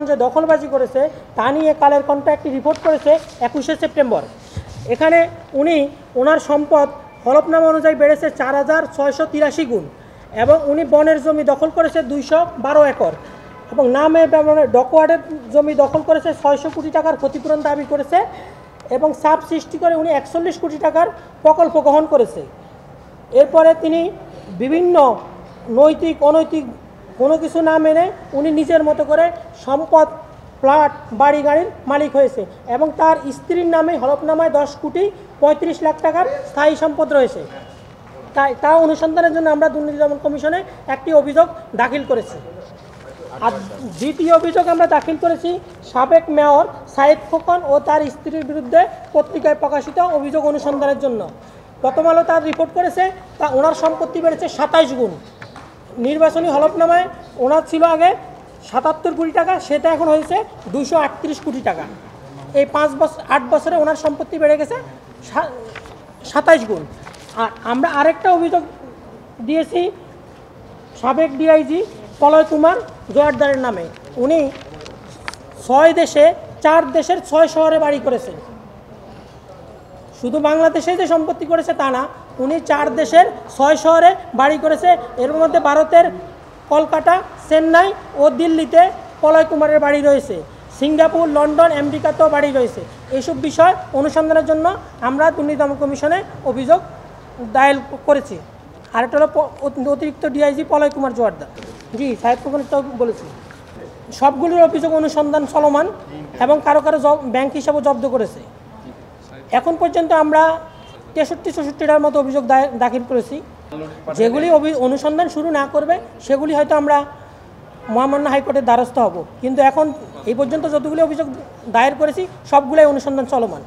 যে দখলবাজি করেছে তা নিয়ে কালের কণ্ঠ একটি রিপোর্ট করেছে 21শে সেপ্টেম্বর। এখানে উনি ওনার সম্পদ হলফনামা অনুযায়ী বেড়েছে 4683 গুণ এবং উনি বনের জমি দখল করেছে 212 একর এবং নামে ডকওয়ার্ডের জমি দখল করেছে 600 কোটি টাকার ক্ষতিপূরণ দাবি করেছে এবং চাপ সৃষ্টি করে উনি 41 কোটি টাকার প্রকল্প গ্রহণ করেছে। এরপরে তিনি বিভিন্ন নৈতিক অনৈতিক কোনো কিছু না মেনে উনি নিজের মতো করে সম্পদ প্লট বাড়ি গাড়ির মালিক হয়েছে এবং তার স্ত্রীর নামে হলফনামায় 10 কোটি 35 লাখ টাকার স্থায়ী সম্পদ রয়েছে। তা অনুসন্ধানের জন্য আমরা দুর্নীতি দমন কমিশনে একটি অভিযোগ দাখিল করেছি। আর দ্বিতীয় অভিযোগ আমরা দাখিল করেছি সাবেক মেয়র সাইদ খোকন ও তার স্ত্রীর বিরুদ্ধে পত্রিকায় প্রকাশিত অভিযোগ অনুসন্ধানের জন্য। প্রথম আলো তার রিপোর্ট করেছে তা ওনার সম্পত্তি বেড়েছে 27 গুণ। নির্বাচনী হলফনামায় ওনার ছিল আগে 77 কোটি টাকা, সেটা এখন হয়েছে 238 কোটি টাকা। এই 8 বছরে ওনার সম্পত্তি বেড়ে গেছে 27 গুণ। আর আমরা আরেকটা অভিযোগ দিয়েছি সাবেক ডিআইজি পলয় কুমার জোয়ারদারের নামে। উনি 6 দেশে 4 দেশের 6 শহরে বাড়ি করেছেন। শুধু বাংলাদেশে যে সম্পত্তি করেছে তা না, উনি 4 দেশের 6 শহরে বাড়ি করেছে। এর মধ্যে ভারতের কলকাতা, চেন্নাই ও দিল্লিতে পলয় কুমারের বাড়ি রয়েছে। সিঙ্গাপুর, লন্ডন, আমেরিকাতেও বাড়ি রয়েছে। এইসব বিষয় অনুসন্ধানের জন্য আমরা দুর্নীতি দমন কমিশনে অভিযোগ দায়ের করেছি। আরেকটা হলো অতিরিক্ত ডিআইজি পলয় কুমার জোয়ারদার। জি, সাহেব তো বলেছি। সবগুলির অভিযোগ অনুসন্ধান চলমান এবং কারো ব্যাংক হিসাবেও জব্দ করেছে। এখন পর্যন্ত আমরা 63-64টার মতো অভিযোগ দাখিল করেছি। যেগুলি অনুসন্ধান শুরু না করবে সেগুলি হয়তো আমরা মহামান্য হাইকোর্টের দ্বারস্থ হব, কিন্তু এখন এই পর্যন্ত যতগুলি অভিযোগ দায়ের করেছি সবগুলোই অনুসন্ধান চলমান।